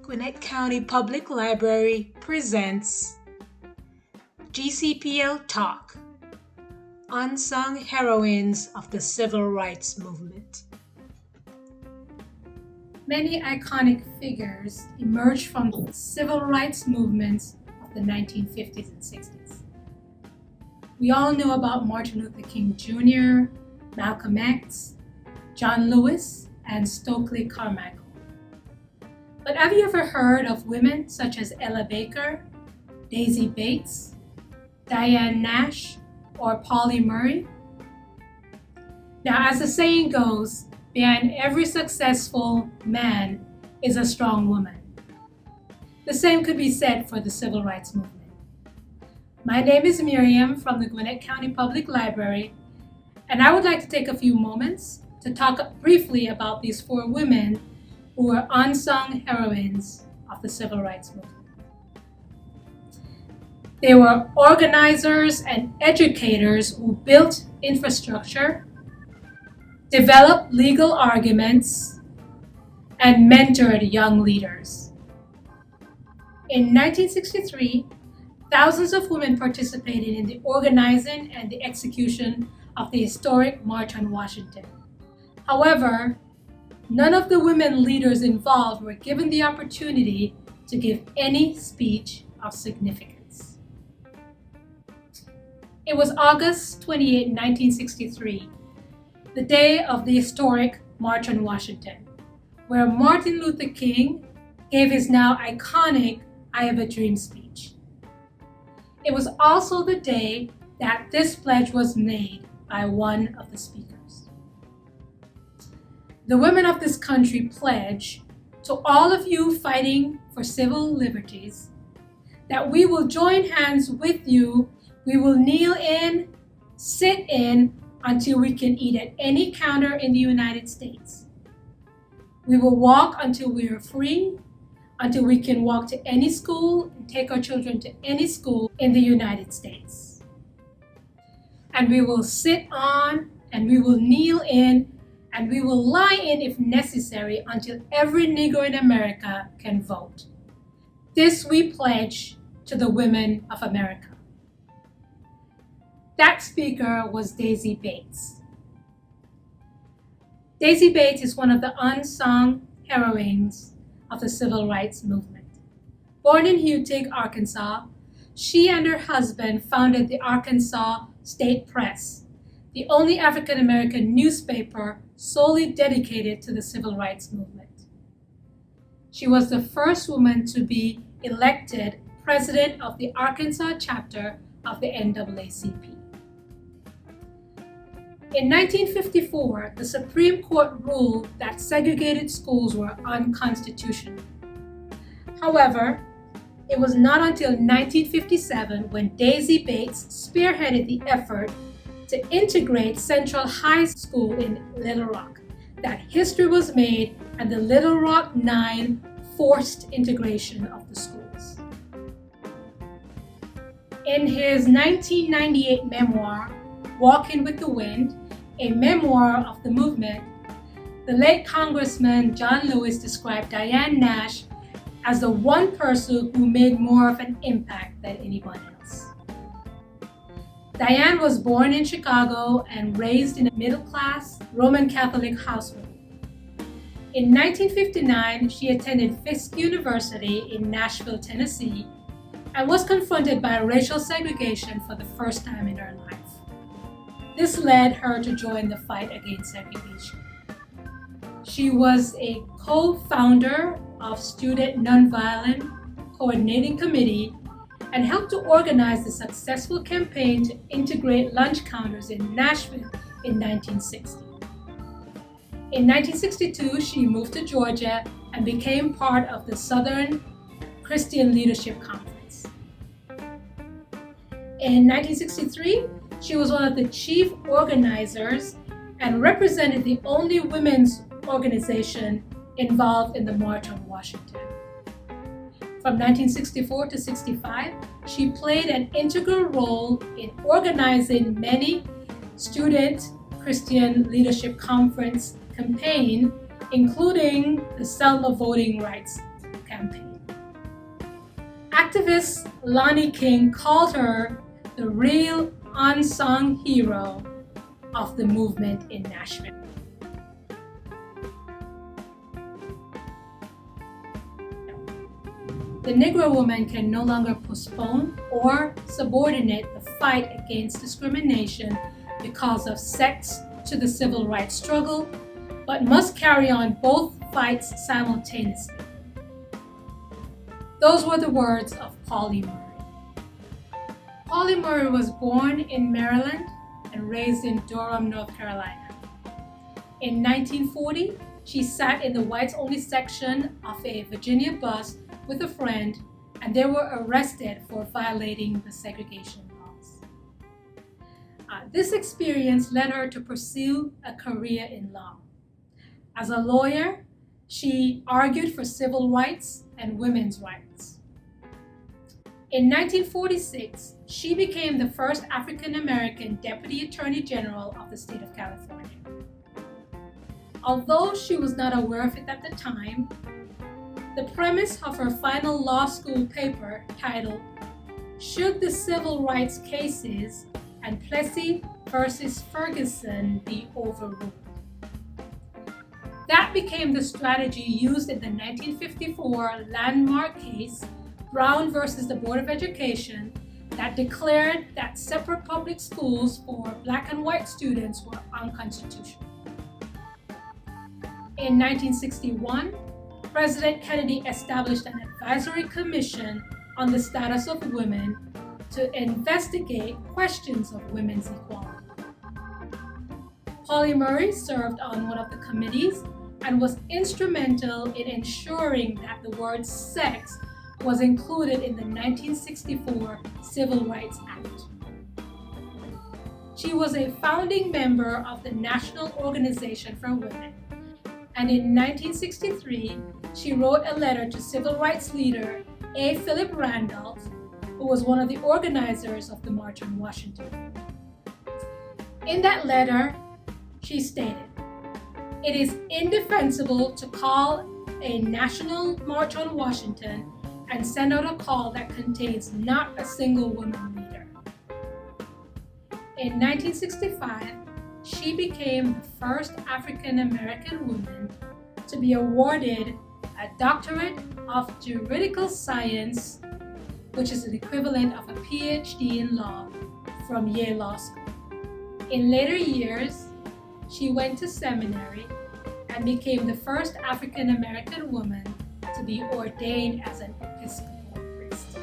Gwinnett County Public Library presents GCPL Talk, Unsung Heroines of the Civil Rights Movement. Many iconic figures emerged from the civil rights movements of the 1950s and 60s. We all know about Martin Luther King Jr., Malcolm X, John Lewis, and Stokely Carmichael. But have you ever heard of women such as Ella Baker, Daisy Bates, Diane Nash, or Pauli Murray? Now, as the saying goes, behind every successful man is a strong woman. The same could be said for the civil rights movement. My name is Miriam from the Gwinnett County Public Library, and I would like to take a few moments to talk briefly about these four women who were unsung heroines of the civil rights movement. They were organizers and educators who built infrastructure, developed legal arguments, and mentored young leaders. In 1963, thousands of women participated in the organizing and the execution of the historic March on Washington. However, none of the women leaders involved were given the opportunity to give any speech of significance. It was August 28, 1963, the day of the historic March on Washington, where Martin Luther King gave his now iconic I Have a Dream speech. It was also the day that this pledge was made by one of the speakers. The women of this country pledge to all of you fighting for civil liberties that we will join hands with you. We will kneel in, sit in, until we can eat at any counter in the United States. We will walk until we are free, until we can walk to any school and take our children to any school in the United States. And we will sit on, and we will kneel in, and we will lie in if necessary until every Negro in America can vote. This we pledge to the women of America. That speaker was Daisy Bates. Daisy Bates is one of the unsung heroines of the civil rights movement. Born in Utica, Arkansas, she and her husband founded the Arkansas State Press, the only African-American newspaper solely dedicated to the civil rights movement. She was the first woman to be elected president of the Arkansas chapter of the NAACP. In 1954, the Supreme Court ruled that segregated schools were unconstitutional. However, it was not until 1957 when Daisy Bates spearheaded the effort to integrate Central High School in Little Rock that history was made and the Little Rock Nine forced integration of the schools. In his 1998 memoir, Walking with the Wind, a memoir of the movement, the late Congressman John Lewis described Diane Nash as the one person who made more of an impact than anyone else. Diane was born in Chicago and raised in a middle-class Roman Catholic household. In 1959, she attended Fisk University in Nashville, Tennessee, and was confronted by racial segregation for the first time in her life. This led her to join the fight against segregation. She was a co-founder of Student Nonviolent Coordinating Committee and helped to organize the successful campaign to integrate lunch counters in Nashville in 1960. In 1962, she moved to Georgia and became part of the Southern Christian Leadership Conference. In 1963, she was one of the chief organizers and represented the only women's organization involved in the March on Washington. From 1964 to 65, she played an integral role in organizing many Student Christian Leadership Conference campaign, including the Selma Voting Rights campaign. Activist Lonnie King called her the real unsung hero of the movement in Nashville. The Negro woman can no longer postpone or subordinate the fight against discrimination because of sex to the civil rights struggle, but must carry on both fights simultaneously. Those were the words of Pauli Murray. Pauli Murray was born in Maryland and raised in Durham, North Carolina. In 1940, she sat in the whites-only section of a Virginia bus with a friend, and they were arrested for violating the segregation laws. This experience led her to pursue a career in law. As a lawyer, she argued for civil rights and women's rights. In 1946, she became the first African-American Deputy Attorney General of the state of California. Although she was not aware of it at the time, the premise of her final law school paper, titled "Should the Civil Rights Cases and Plessy versus Ferguson Be Overruled?" That became the strategy used in the 1954 landmark case, Brown versus the Board of Education, that declared that separate public schools for Black and white students were unconstitutional. In 1961, President Kennedy established an advisory commission on the status of women to investigate questions of women's equality. Pauli Murray served on one of the committees and was instrumental in ensuring that the word sex was included in the 1964 Civil Rights Act. She was a founding member of the National Organization for Women, and in 1963, she wrote a letter to civil rights leader A. Philip Randolph, who was one of the organizers of the March on Washington. In that letter, she stated, "It is indefensible to call a national March on Washington and send out a call that contains not a single woman leader." In 1965, she became the first African American woman to be awarded a Doctorate of Juridical Science, which is the equivalent of a PhD in law, from Yale Law School. In later years, she went to seminary and became the first African American woman to be ordained as an Episcopal priest.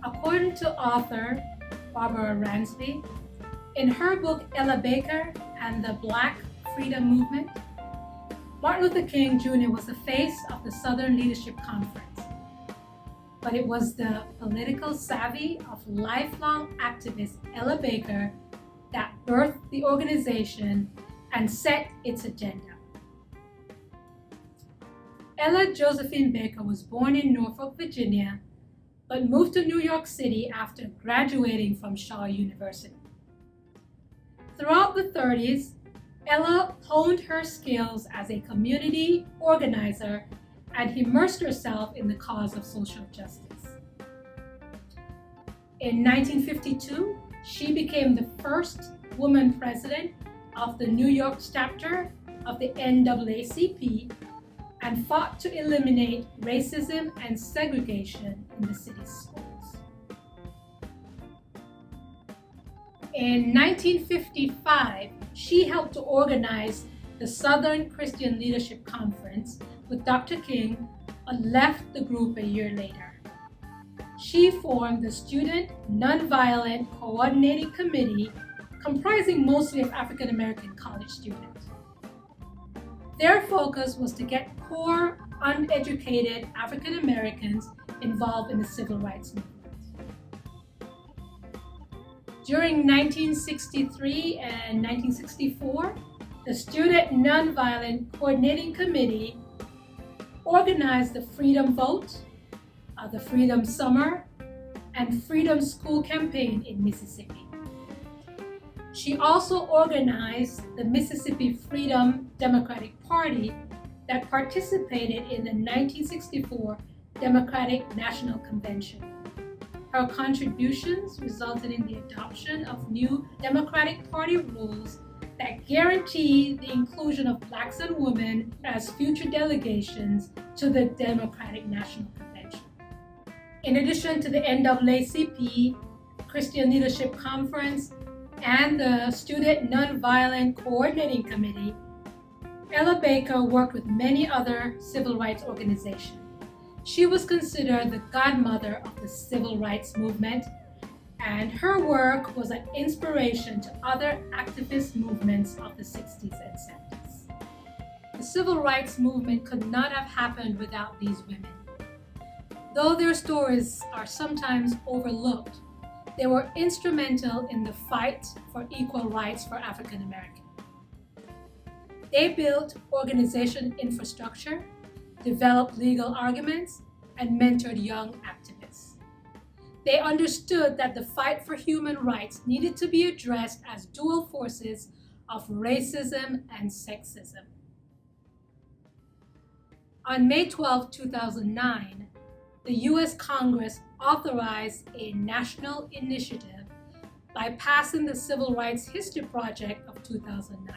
According to author Barbara Ransby, in her book Ella Baker and the Black Freedom Movement, Martin Luther King Jr. was the face of the Southern Leadership Conference, but it was the political savvy of lifelong activist Ella Baker that birthed the organization and set its agenda. Ella Josephine Baker was born in Norfolk, Virginia, but moved to New York City after graduating from Shaw University. Throughout the 30s, Ella honed her skills as a community organizer and immersed herself in the cause of social justice. In 1952, she became the first woman president of the New York chapter of the NAACP and fought to eliminate racism and segregation in the city's schools. In 1955, she helped to organize the Southern Christian Leadership Conference with Dr. King, but left the group a year later. She formed the Student Nonviolent Coordinating Committee, comprising mostly of African American college students. Their focus was to get poor, uneducated African Americans involved in the civil rights movement. During 1963 and 1964, the Student Nonviolent Coordinating Committee organized the Freedom Vote, the Freedom Summer, and Freedom School campaign in Mississippi. She also organized the Mississippi Freedom Democratic Party that participated in the 1964 Democratic National Convention. Her contributions resulted in the adoption of new Democratic Party rules that guarantee the inclusion of blacks and women as future delegations to the Democratic National Convention. In addition to the NAACP, Christian Leadership Conference, and the Student Nonviolent Coordinating Committee, Ella Baker worked with many other civil rights organizations. She was considered the godmother of the civil rights movement, and her work was an inspiration to other activist movements of the 60s and 70s. The civil rights movement could not have happened without these women. Though their stories are sometimes overlooked, they were instrumental in the fight for equal rights for African Americans. They built organization infrastructure, developed legal arguments, and mentored young activists. They understood that the fight for human rights needed to be addressed as dual forces of racism and sexism. On May 12, 2009, the U.S. Congress authorized a national initiative by passing the Civil Rights History Project of 2009.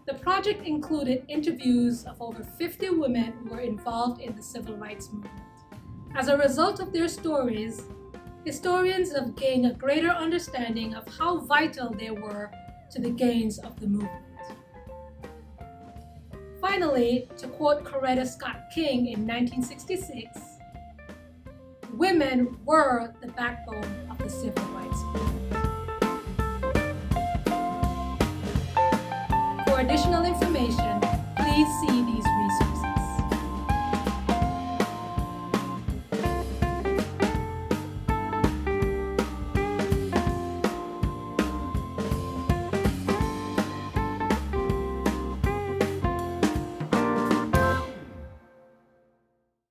The project included interviews of over 50 women who were involved in the civil rights movement. As a result of their stories, historians have gained a greater understanding of how vital they were to the gains of the movement. Finally, to quote Coretta Scott King in 1966, women were the backbone of the civil rights movement. For additional information, please see these